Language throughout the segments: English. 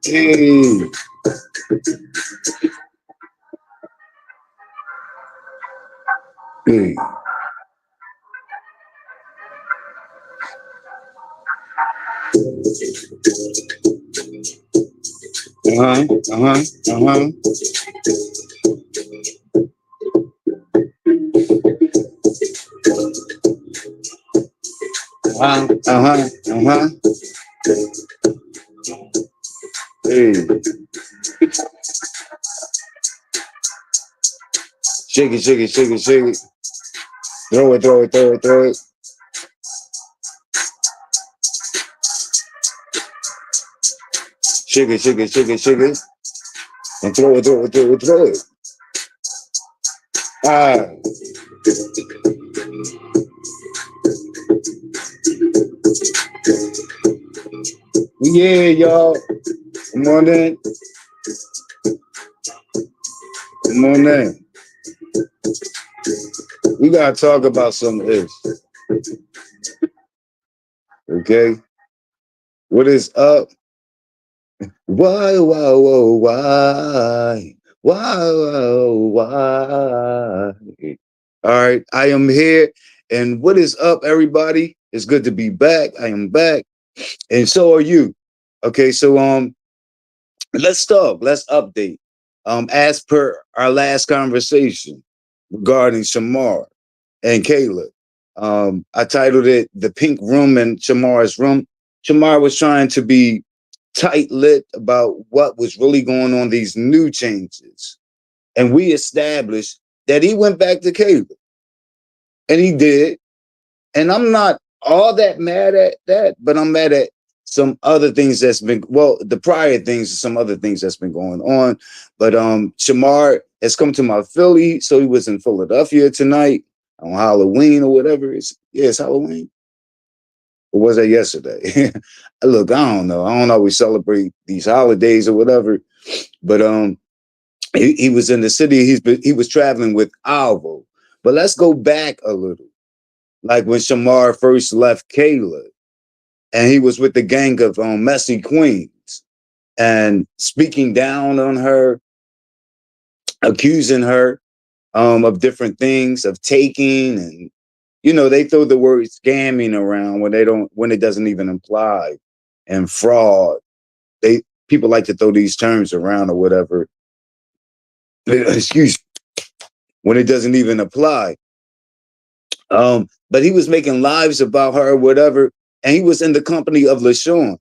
Hey. Hey. Uh-huh. Uh-huh. Uh-huh. Uh-huh. Uh-huh. Uh-huh. Hey. Shake it, shake it, shake it, shake it. Throw it, throw it, throw it, throw it. Shake it, shake it, shake it, shake it. And throw it, throw it, throw it, throw it. Ah. Yeah, y'all. Come on in. Come on in. We gotta talk about some of this. Okay? What is up? Why, why, whoa, why? Why? All right, I am here. And what is up, everybody? It's good to be back. I am back. And so are you. Okay, so let's talk. Let's update. As per our last conversation regarding Shamar and Kayla, I titled it "The Pink Room" and Shamar's room. Shamar was trying to be tight-lit about what was really going on, these new changes, and we established that he went back to Kayla, and he did. And I'm not all that mad at that, but I'm mad at some other things that's been the prior things, some other things that's been going on. But Shamar has come to my Philly, so he was in Philadelphia tonight on Halloween or whatever. It's Halloween. Or was that yesterday? Look, I don't know. I don't always celebrate these holidays or whatever. But he was in the city. He was traveling with Alvo. But let's go back a little. Like when Shamar first left Kayla, and he was with the gang of messy queens and speaking down on her, accusing her of different things, of taking, and they throw the word scamming around when it doesn't even imply, and fraud. People like to throw these terms around or whatever. Excuse me, when it doesn't even apply. But he was making lives about her or whatever, and he was in the company of Lashun.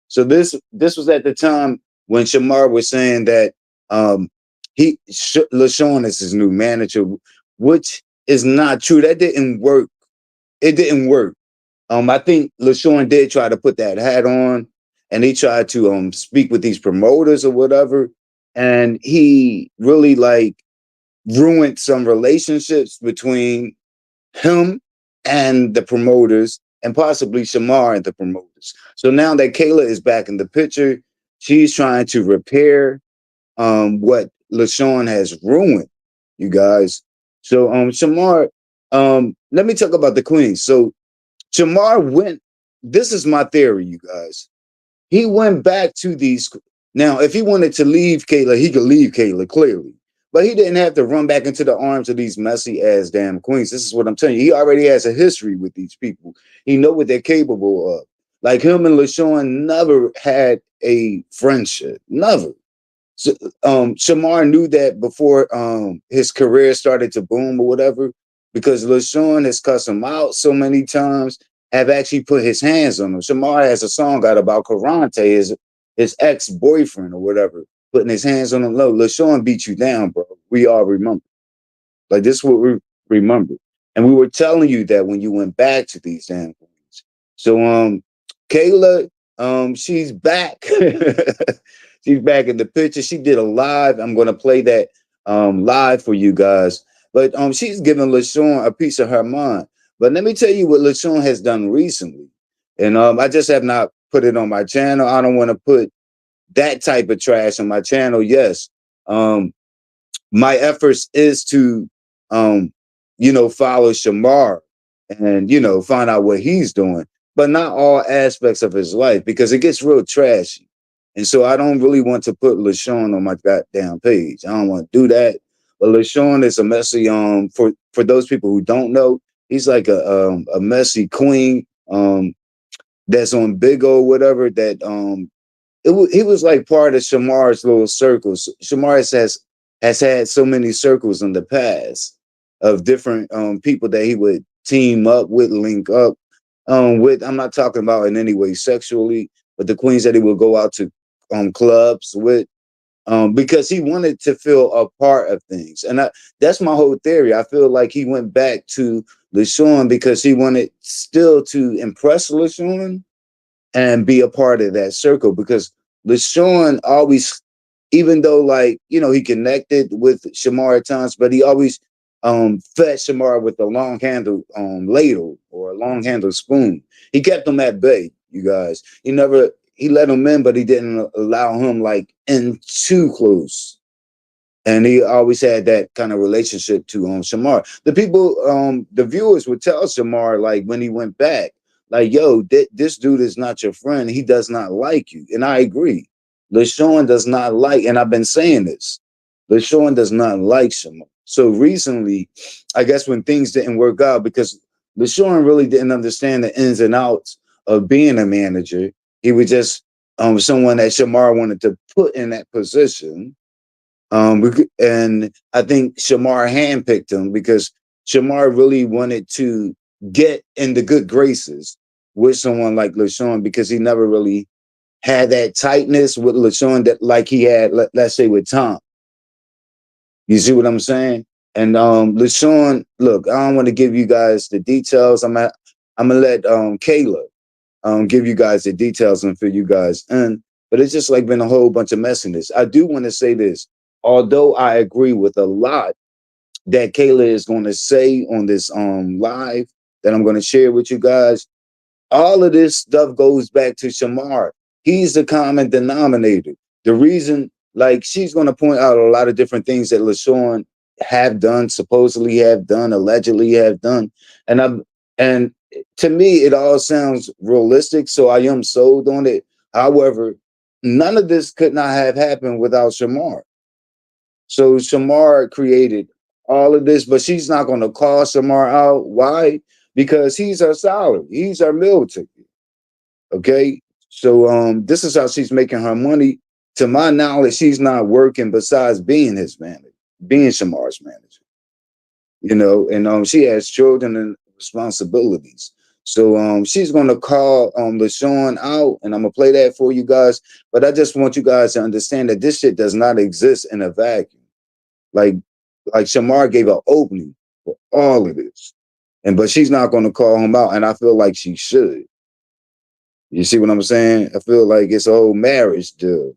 So this was at the time when Shamar was saying that Lashun is his new manager, which is not true. That didn't work. It didn't work. I think Lashun did try to put that hat on, and he tried to speak with these promoters or whatever, and he really ruined some relationships between him and the promoters, and possibly Shamar and the promoters. So now that Kayla is back in the picture, she's trying to repair what LaShawn has ruined, you guys. So Shamar, let me talk about the Queens. So Shamar went. This is my theory, you guys. he went back to these. Now, if he wanted to leave Kayla, he could leave Kayla clearly, but he didn't have to run back into the arms of these messy ass damn queens. This is what I'm telling you. He already has a history with these people. He know what they're capable of. Like him and Lashun never had a friendship. Never. So, Shamar knew that before his career started to boom or whatever, because LaShawn has cussed him out so many times, have actually put his hands on him. Shamar has a song out about Karante, his ex-boyfriend or whatever, putting his hands on him low. LaShawn beat you down, bro. We all remember. Like this is what we remember. And we were telling you that when you went back to these damn things. So Kayla, she's back. She's back in the picture. She did a live. I'm gonna play that live for you guys. But she's giving LaShawn a piece of her mind. But let me tell you what LaShawn has done recently. And I just have not put it on my channel. I don't want to put that type of trash on my channel. Yes. My efforts is to follow Shamar and find out what he's doing, but not all aspects of his life because it gets real trashy. And so I don't really want to put LaShawn on my goddamn page. I don't want to do that. But LaShawn is a messy for those people who don't know, he's like a messy queen that's on Big O whatever that he was like part of Shamar's little circles. Shamar has had so many circles in the past of different people that he would team up with, link up with. I'm not talking about in any way sexually, but the queens that he would go out to clubs with. Because he wanted to feel a part of things, and that's my whole theory. I feel like he went back to LaShawn because he wanted still to impress LaShawn and be a part of that circle because LaShawn always, even though he connected with Shamar at times, but he always fed Shamar with a long handle ladle or a long handle spoon. He kept him at bay, you guys. He let him in, but he didn't allow him in too close. And he always had that kind of relationship to Shamar. The people, the viewers would tell Shamar when he went back, yo, this dude is not your friend. He does not like you. And I agree. LaShawn does not like, and I've been saying this, LaShawn does not like Shamar. So recently, I guess when things didn't work out, because LaShawn really didn't understand the ins and outs of being a manager. He was just someone that Shamar wanted to put in that position. And I think Shamar handpicked him because Shamar really wanted to get in the good graces with someone like LaShawn because he never really had that tightness with LaShawn that like he had, let's say, with Tom. You see what I'm saying? And LaShawn, look, I don't want to give you guys the details. I'm gonna let Kayla give you guys the details and fill you guys in. But it's just been a whole bunch of messiness. I do want to say this. Although I agree with a lot that Kayla is going to say on this live that I'm going to share with you guys, all of this stuff goes back to Shamar. He's the common denominator. The reason, she's going to point out a lot of different things that LaShawn have done, supposedly have done, allegedly have done, and to me, it all sounds realistic. So I am sold on it. However, none of this could not have happened without Shamar. So Shamar created all of this, but she's not going to call Shamar out. Why? Because he's her salary. He's her meal ticket. Okay. So this is how she's making her money. To my knowledge, she's not working besides being his manager, being Shamar's manager. And she has children and responsibilities. So she's gonna call LaShawn out, and I'm gonna play that for you guys. But I just want you guys to understand that this shit does not exist in a vacuum. Like Shamar gave an opening for all of this. But she's not gonna call him out, and I feel like she should. You see what I'm saying? I feel like it's a whole marriage deal,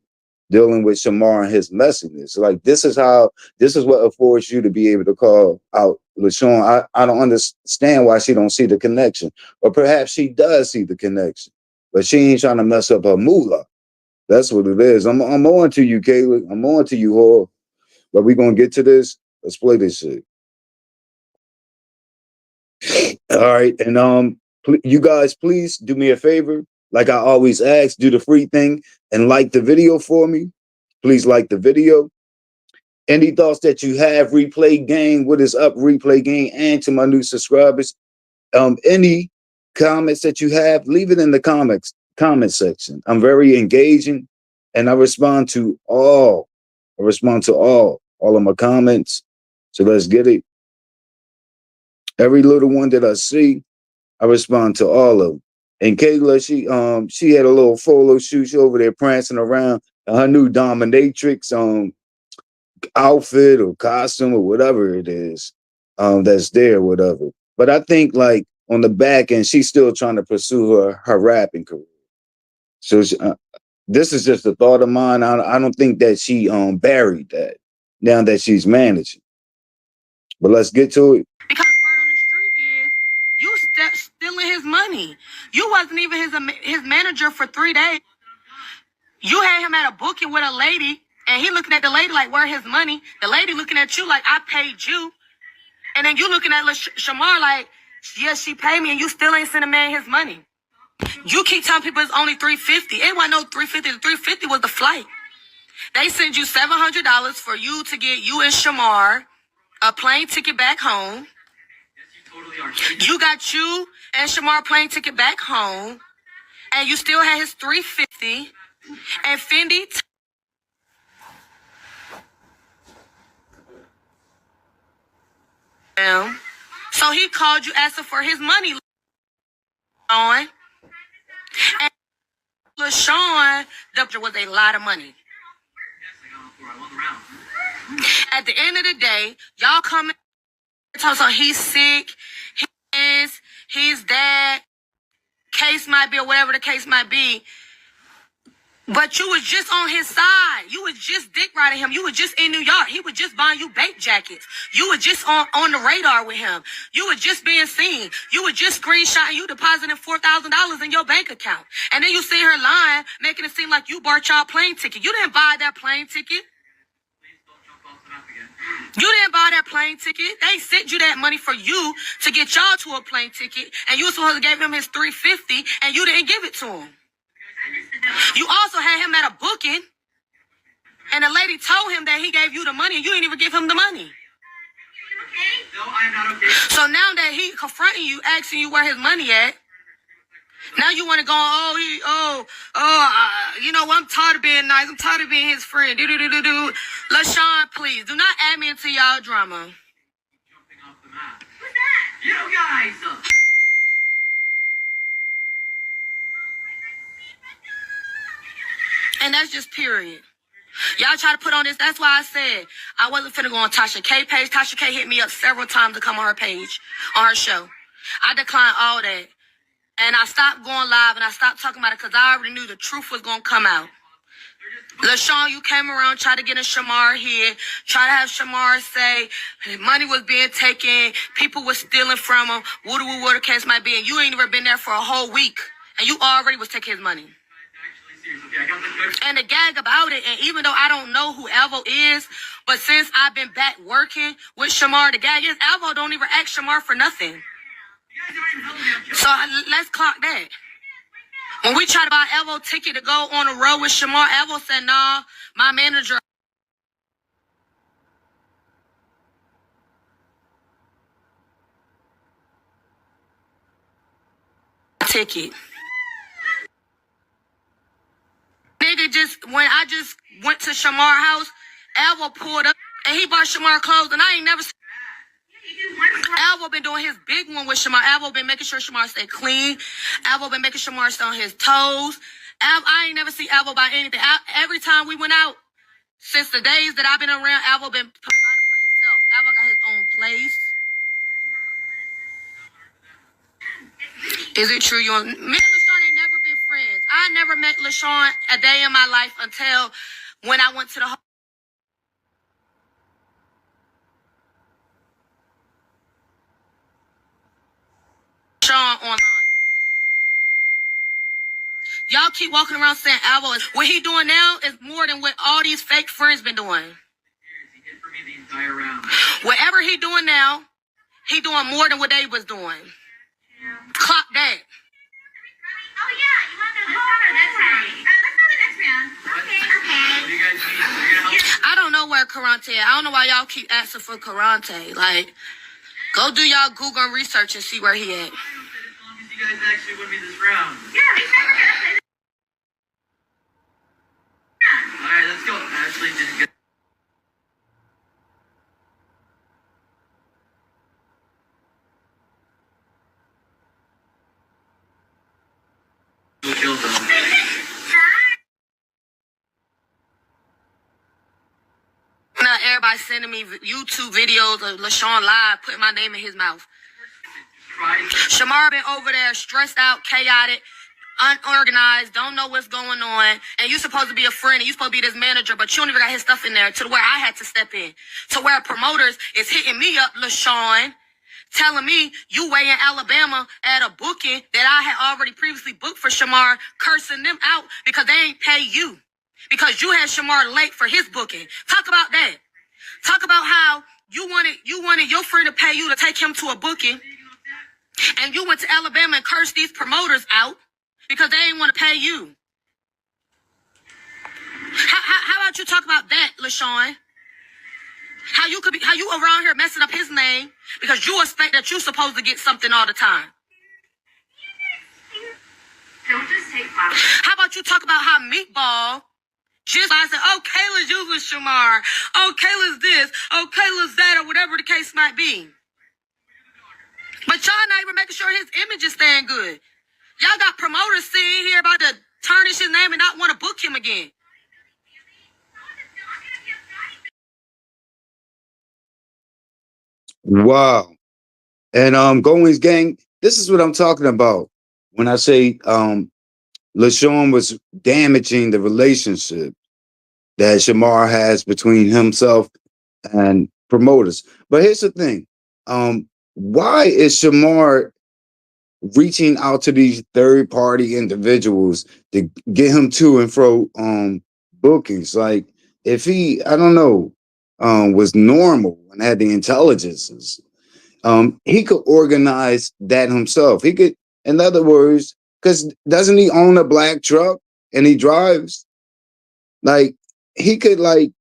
dealing with Shamar and his messiness. This is what affords you to be able to call out LaShawn. I don't understand why she don't see the connection. Or perhaps she does see the connection, but she ain't trying to mess up her moolah. That's what it is. I'm on to you, Kayla. I'm on to you, whore. But we gonna get to this. Let's play this shit. All right, and you guys, please do me a favor. like I always ask, do the free thing and like the video for me. Please like the video. Any thoughts that you have, replay gang, what is up, replay gang, and to my new subscribers, any comments that you have, leave it in the comment section. I'm very engaging, and I respond to all. I respond to all of my comments. So let's get it. Every little one that I see, I respond to all of them. And Kayla, she had a little photo shoot. She over there prancing around in her new dominatrix outfit or costume or whatever it is that's there, whatever. But I think like on the back end, she's still trying to pursue her rapping career. So this is just a thought of mine. I don't think that she buried that now that she's managing. But let's get to it. Because word on the street is you stealing his money. You wasn't even his manager for 3 days. You had him at a booking with a lady, and he looking at the lady like, where his money? The lady looking at you like, I paid you. And then you looking at Shamar like, yes, she paid me, and you still ain't sent a man his money. You keep telling people it's only $350. It wasn't no $350. The $350 was the flight. They send you $700 for you to get you and Shamar a plane ticket back home. You got you and Shamar plane ticket back home, and you still had his $350 and Fendi. So he called you asking for his money on, and Lashun, the was a lot of money. At the end of the day, y'all come and talk so he's sick, he's dead, case might be or whatever the case might be. But you was just on his side. You was just dick riding him. You was just in New York. He was just buying you bait jackets. You were just on the radar with him. You were just being seen. You were just screenshotting you depositing $4,000 in your bank account. And then you see her lying, making it seem like you bought y'all plane ticket. You didn't buy that plane ticket. You didn't buy that plane ticket. They sent you that money for you to get y'all to a plane ticket. And you were supposed to give him his $350 and you didn't give it to him. You also had him at a booking, and the lady told him that he gave you the money, and you didn't even give him the money. No, I'm not okay. So now that he confronting you, asking you where his money at, now you want to go, you know, I'm tired of being nice. I'm tired of being his friend. Lashun, please, do not add me into y'all drama. Jumping off the map. Who's that? You guys! And that's just period. Y'all try to put on this. That's why I said I wasn't finna go on Tasha K page. Tasha K hit me up several times to come on her page, on her show. I declined all that. And I stopped going live and I stopped talking about it because I already knew the truth was going to come out. Lashun, you came around, tried to get a Shamar here, try to have Shamar say money was being taken, people were stealing from him, whatever the case might be, and you ain't even been there for a whole week, and you already was taking his money. And the gag about it, and even though I don't know who Alvo is, but since I've been back working with Shamar, the gag is Alvo don't even ask Shamar for nothing. So let's clock that. When we tried to buy Alvo ticket to go on the road with Shamar, Alvo said, nah, my manager. Ticket. Nigga when I just went to Shamar house, Alvo pulled up and he bought Shamar clothes and I ain't never seen. Alvo been doing his big one with Shamar. Alvo been making sure Shamar stay clean. Alvo been making sure Shamar stay on his toes. I ain't never see Alvo buy anything. Every time we went out, since the days that I've been around, Alvo been providing for himself. Alvo got his own place. Is it true me and Lashun ain't never been friends. I never met Lashun a day in my life until when I went to the Lashun online. Y'all keep walking around saying Alvo is what he doing now is more than what all these fake friends been doing. He did for me the entire round. Whatever he doing now, he doing more than what they was doing. Yeah. Clock that. Karante at? I don't know why y'all keep asking for Karante. Like, go do y'all Google research and see where he at. As long as you guys actually win me this round. Yeah, he's never gonna play this. Alright, let's go. Ashley didn't get killed them. Now everybody sending me YouTube videos of Lashun live, putting my name in his mouth. Shamar been over there stressed out, chaotic, unorganized, don't know what's going on, and you supposed to be a friend, and you supposed to be this manager, but you don't even got his stuff in there to where I had to step in. To where promoters is hitting me up, Lashun, telling me you way in Alabama at a booking that I had already previously booked for Shamar, cursing them out because they ain't pay you. Because you had Shamar late for his booking. Talk about that. Talk about how you wanted your friend to pay you to take him to a booking, and you went to Alabama and cursed these promoters out because they didn't want to pay you. How about you talk about that, Lashun? How you around here messing up his name because you expect that you're supposed to get something all the time. Don't just take flowers. How about you talk about how Meatball just I said, oh, Kayla's using Shamar. Oh, Kayla's this. Oh, Kayla's that, or whatever the case might be. But y'all not even making sure his image is staying good. Y'all got promoters sitting here about to tarnish his name and not want to book him again. Wow. And Goins gang, this is what I'm talking about when I say LaShawn was damaging the relationship that Shamar has between himself and promoters. But here's the thing. Why is Shamar reaching out to these third party individuals to get him to and fro bookings? Like if he, I don't know, was normal and had the intelligences, he could organize that himself. He could, in other words, because doesn't he own a black truck and he drives? Like he could like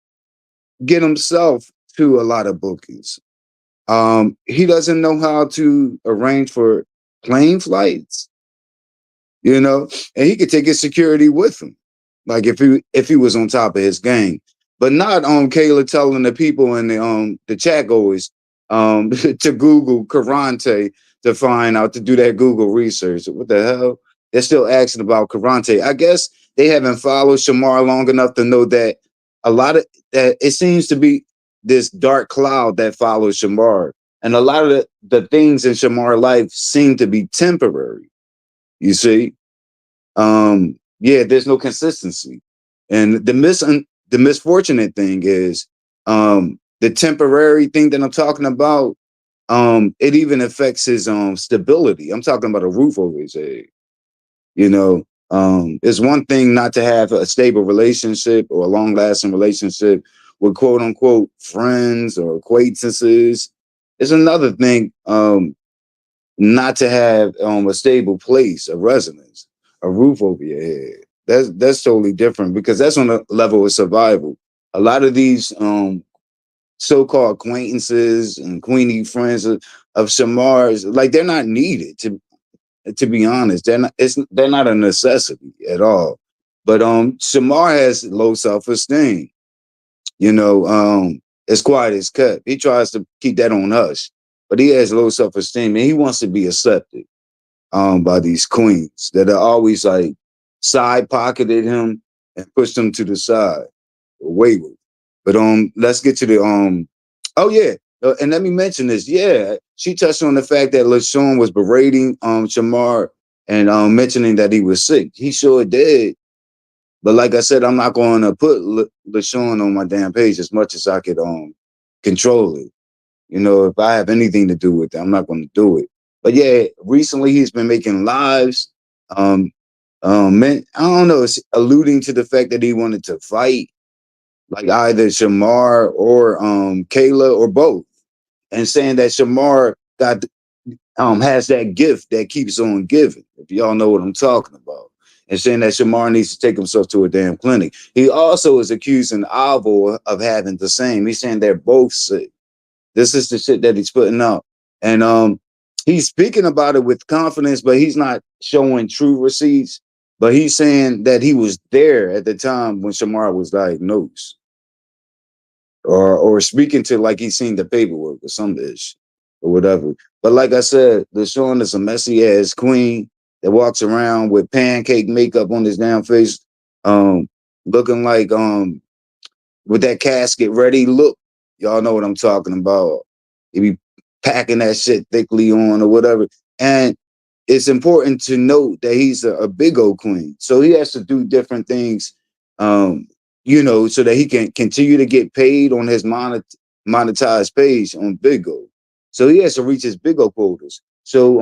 get himself to a lot of bookings. He doesn't know how to arrange for plane flights, you know, and he could take his security with him, like if he was on top of his game, but not on Kayla telling the people in the chat goers to Google Karante to find out to do that Google research. What the hell? They're still asking about Karante. I guess they haven't followed Shamar long enough to know that a lot of that it seems to be this dark cloud that follows Shamar. And a lot of the things in Shamar life seem to be temporary. You see? Yeah, there's no consistency. And the misfortunate thing is the temporary thing that I'm talking about, it even affects his stability. I'm talking about a roof over his head. You know, it's one thing not to have a stable relationship or a long lasting relationship with quote unquote friends or acquaintances. It's another thing not to have a stable place, a residence, a roof over your head. That's totally different because that's on a level of survival. A lot of these so-called acquaintances and Queenie friends of Shamar's, like they're not needed to be honest. They're not a necessity at all. But Shamar has low self-esteem. You know, as quiet as kept. He tries to keep that on hush, but he has low self-esteem and he wants to be accepted by these queens that are always like side pocketed him and pushed him to the side, wayward. But let's get to the oh yeah, and let me mention this. Yeah, she touched on the fact that LaShawn was berating Shamar and mentioning that he was sick. He sure did. But like I said, I'm not going to put LaShawn on my damn page as much as I could control it. You know, if I have anything to do with it, I'm not going to do it. But yeah, recently he's been making lives. Man, I don't know, it's alluding to the fact that he wanted to fight, like either Shamar or Kayla or both, and saying that Shamar got has that gift that keeps on giving. If y'all know what I'm talking about, and saying that Shamar needs to take himself to a damn clinic. He also is accusing Alvo of having the same. He's saying they're both sick. This is the shit that he's putting out. And he's speaking about it with confidence, but he's not showing true receipts. But he's saying that he was there at the time when Shamar was diagnosed. Or speaking to like he's seen the paperwork or some bitch or whatever. But like I said, Lashun is a messy ass queen that walks around with pancake makeup on his damn face, looking like with that casket ready look. Y'all know what I'm talking about. He be packing that shit thickly on or whatever. And it's important to note that he's a big old queen. So he has to do different things, so that he can continue to get paid on his monetized page on Big O. So he has to reach his Big O quotas. So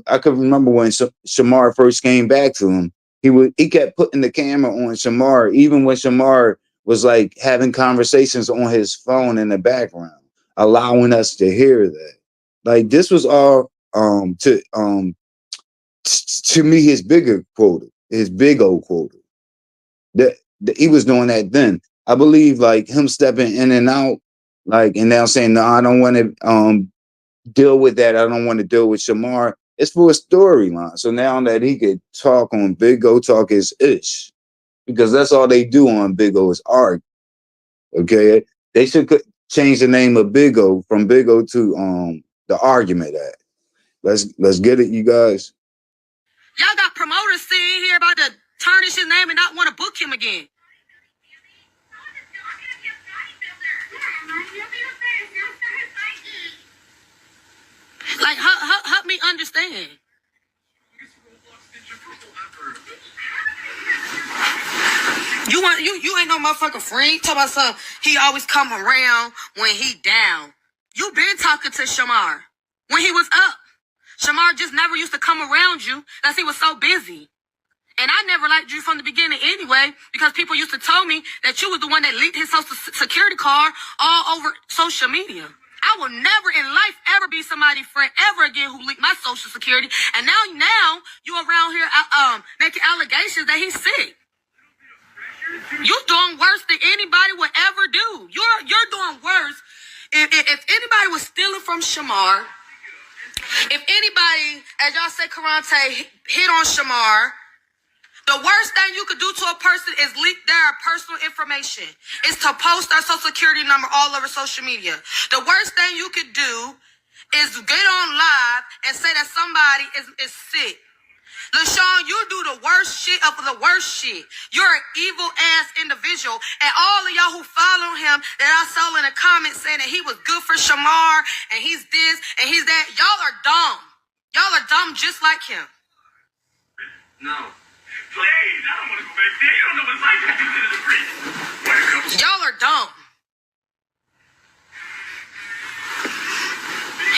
I could remember when Shamar first came back to him, he kept putting the camera on Shamar, even when Shamar was like having conversations on his phone in the background, allowing us to hear that. Like this was all to me his bigger quota, his big old quota. That he was doing that then. I believe like him stepping in and out, like and now saying no, I don't want to deal with that. I don't want to deal with Shamar. It's for a storyline. So now that he could talk on Big O, talk his ish, because that's all they do on Big O is argue. Okay, they should change the name of Big O from Big O to the Argument Act. Let's get it, you guys. Y'all got promoters sitting here about to tarnish his name and not want to book him again. Like, help me understand. You ain't no motherfucking friend. Talk about something. He always come around when he down. You been talking to Shamar when he was up. Shamar just never used to come around you because he was so busy. And I never liked you from the beginning anyway, because people used to tell me that you was the one that leaked his social security card all over social media. I will never in life ever be somebody's friend ever again who leaked my social security. And now you around here making allegations that he's sick. You're doing worse than anybody would ever do. You're doing worse. If anybody was stealing from Shamar, if anybody, as y'all say, Karante, hit on Shamar, the worst thing you could do to a person is leak their personal information. Is to post their social security number all over social media. The worst thing you could do is get on live and say that somebody is sick. Lashun, you do the worst shit of the worst shit. You're an evil ass individual. And all of y'all who follow him that I saw in the comments saying that he was good for Shamar and he's this and he's that, y'all are dumb. Y'all are dumb just like him. No. Please, I don't want to go back there. You don't know what it's like to do to the priest. Y'all are dumb.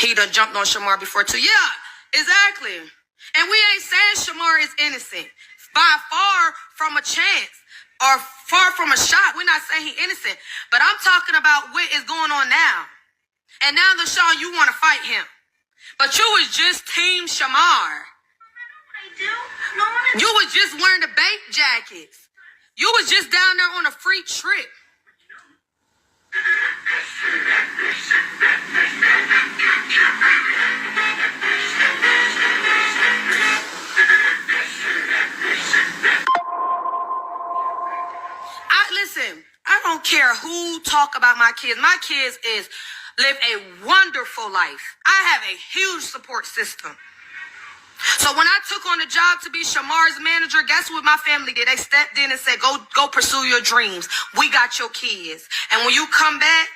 He done jumped on Shamar before too. Yeah, exactly. And we ain't saying Shamar is innocent. By far from a chance or far from a shot. We're not saying he's innocent. But I'm talking about what is going on now. And now, Lashun, you want to fight him. But you was just Team Shamar. You was just wearing the bank jackets. You was just down there on a free trip. Listen, I don't care who talk about my kids. My kids live a wonderful life. I have a huge support system. So when I took on the job to be Shamar's manager, guess what my family did? They stepped in and said, go pursue your dreams. We got your kids. And when you come back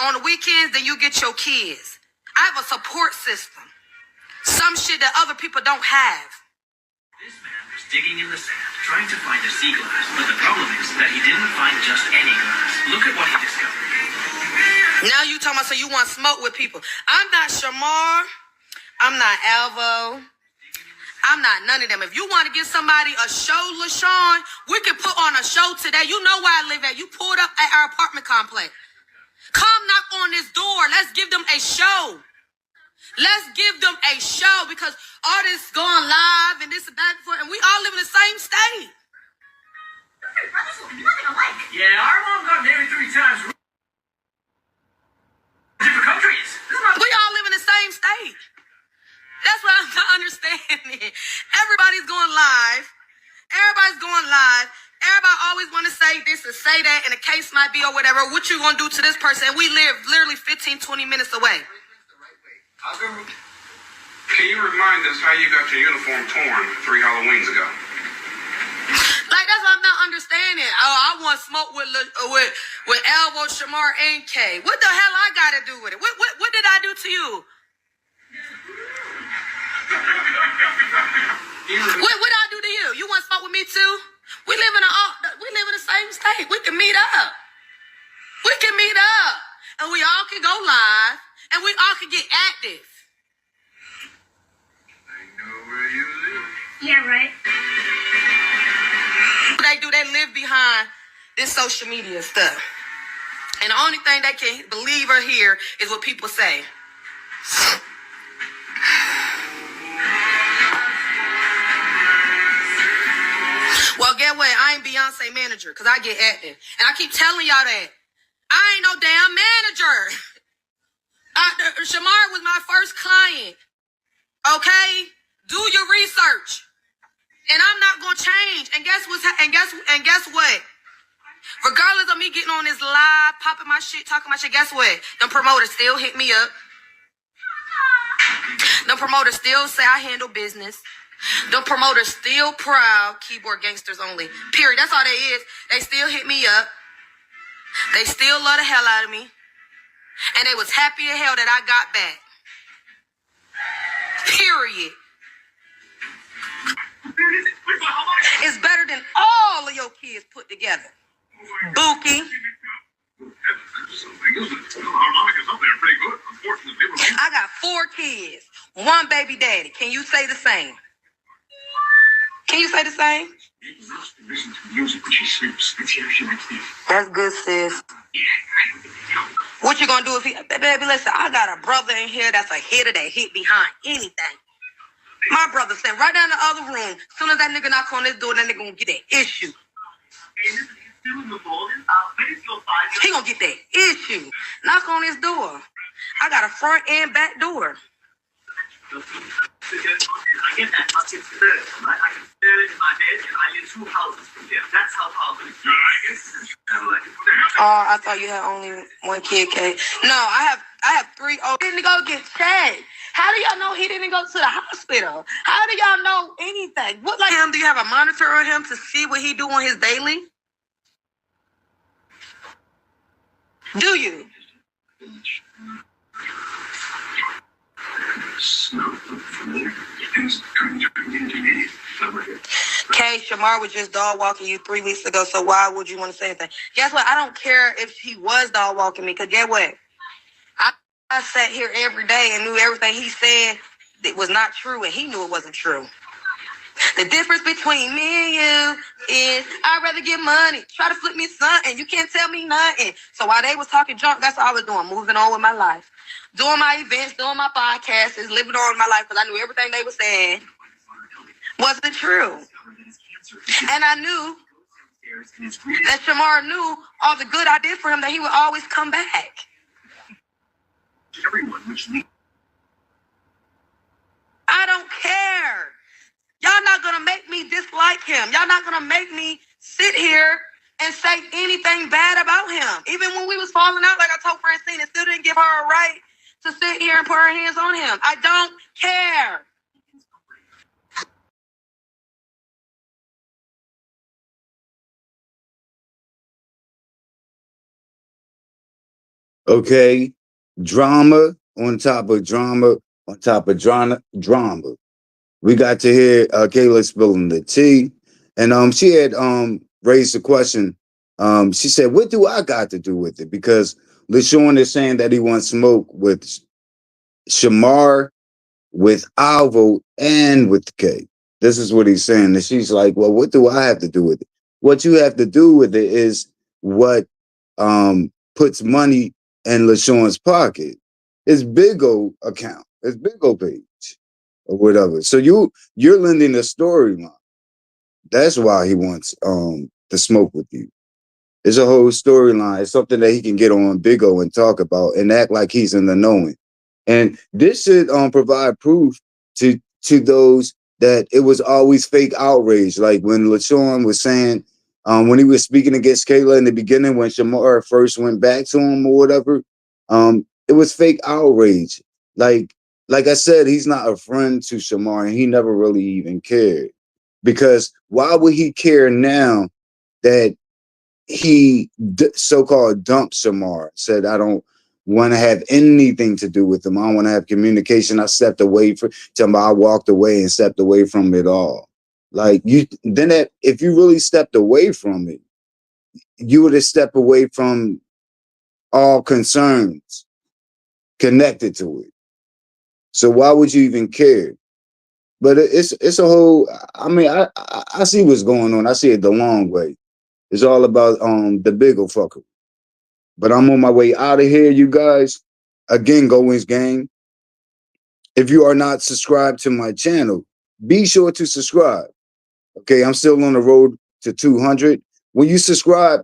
on the weekends, then you get your kids. I have a support system. Some shit that other people don't have. This man was digging in the sand, trying to find a sea glass, but the problem is that he didn't find just any glass. Look at what he discovered. Now you talking about so you want to smoke with people. I'm not Shamar. I'm not Alvo. I'm not none of them. If you want to give somebody a show, Lashun, we can put on a show today. You know where I live at. You pulled up at our apartment complex. Come knock on this door. Let's give them a show. Let's give them a show because all this going live and this and that, and we all live in the same state. nothing alike. Yeah, our mom got married 3 times. Different countries. We all live in the same state. That's what I'm not understanding. Everybody's going live. Everybody's going live. Everybody always want to say this and say that, and the case might be or whatever. What you gonna do to this person? And we live literally 15, 20 minutes away. Can you remind us how you got your uniform torn 3 Halloweens ago? Like, that's what I'm not understanding. Oh, I want smoke with Alvo, Shamar, and Kay. What the hell I got to do with it? What did I do to you? What did I do to you? You want smoke with me too? We live in the same state. We can meet up. We can meet up, and we all can go live, and we all can get active. I know where you live. Yeah, right. They live behind this social media stuff. And the only thing they can believe or hear is what people say. Well, get what? I ain't Beyonce manager because I get active. And I keep telling y'all that. I ain't no damn manager. Shamar was my first client. Okay? Do your research. And I'm not gonna change. And guess what? Regardless of me getting on this live, popping my shit, talking my shit, guess what? Them promoters still hit me up. Them promoters still say I handle business. Them promoters still proud, keyboard gangsters only. Period. That's all they is. They still hit me up. They still love the hell out of me. And they was happy as hell that I got back. Period. It's better than all of your kids put together. Bookie. I got 4 kids. 1 baby daddy. Can you say the same? Can you say the same? That's good, sis. What you gonna do if he... Baby, listen, I got a brother in here that's a hitter that hit behind anything. My brother sitting right down the other room. As soon as that nigga knock on this door, that nigga gonna get that issue. He gonna get that issue. Knock on his door. I got a front and back door. I get that. I can stare it. I can stare it in my bed, and I live 2 houses from there. That's how powerful it is. Oh, I thought you had only 1 kid, Kay. No, I have 3. Oh, he didn't go get checked. How do y'all know he didn't go to the hospital? How do y'all know anything? What, like him? Do you have a monitor on him to see what he do on his daily? Do you? Kay, Shamar was just dog walking you 3 weeks ago, so why would you want to say anything? Guess what? I don't care if he was dog walking me, because guess what? I sat here every day and knew everything he said that was not true, and he knew it wasn't true. The difference between me and you is I'd rather get money. Try to flip me something. You can't tell me nothing. So while they was talking junk, that's all I was doing, moving on with my life. Doing my events, doing my podcasts, living on my life, because I knew everything they were saying wasn't true. And I knew that Shamar knew all the good I did for him, that he would always come back. I don't care. Y'all not gonna make me dislike him. Y'all not gonna make me sit here and say anything bad about him. Even when we was falling out, like I told Francine, it still didn't give her a right to sit here and put her hands on him. I don't care. Okay, drama on top of drama on top of drama. We got to hear Kayla spilling the tea, and she had raised the question. She said, "What do I got to do with it?" Because Lashun is saying that he wants smoke with Shamar, with Alvo, and with Kay. This is what he's saying. And she's like, "Well, what do I have to do with it?" What you have to do with it is what puts money in Lashun's pocket. His big old account, his big old page, or whatever. So you're lending a storyline. That's why he wants to smoke with you. It's a whole storyline. It's something that he can get on Big O and talk about and act like he's in the knowing. And this should provide proof to those that it was always fake outrage. Like when Lashun was saying, when he was speaking against Kayla in the beginning, when Shamar first went back to him or whatever, it was fake outrage. Like I said, he's not a friend to Shamar, and he never really even cared. Because why would he care now that he so-called dumped Shamar? Said, I don't want to have anything to do with him. I don't want to have communication. I stepped away from I walked away and stepped away from it all. Like you then that if you really stepped away from it, you would have stepped away from all concerns connected to it. So why would you even care? But it's a whole. I mean, I see what's going on. I see it the long way. It's all about the bigger fucker. But I'm on my way out of here, you guys. Again, Goins Gang. If you are not subscribed to my channel, be sure to subscribe. Okay, I'm still on the road to 200. When you subscribe,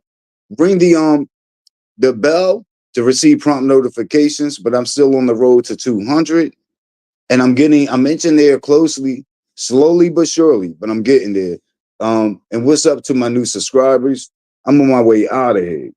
ring the bell to receive prompt notifications. But I'm still on the road to 200, and I'm inching there closely, slowly but surely. But I'm getting there. And what's up to my new subscribers? I'm on my way out of here.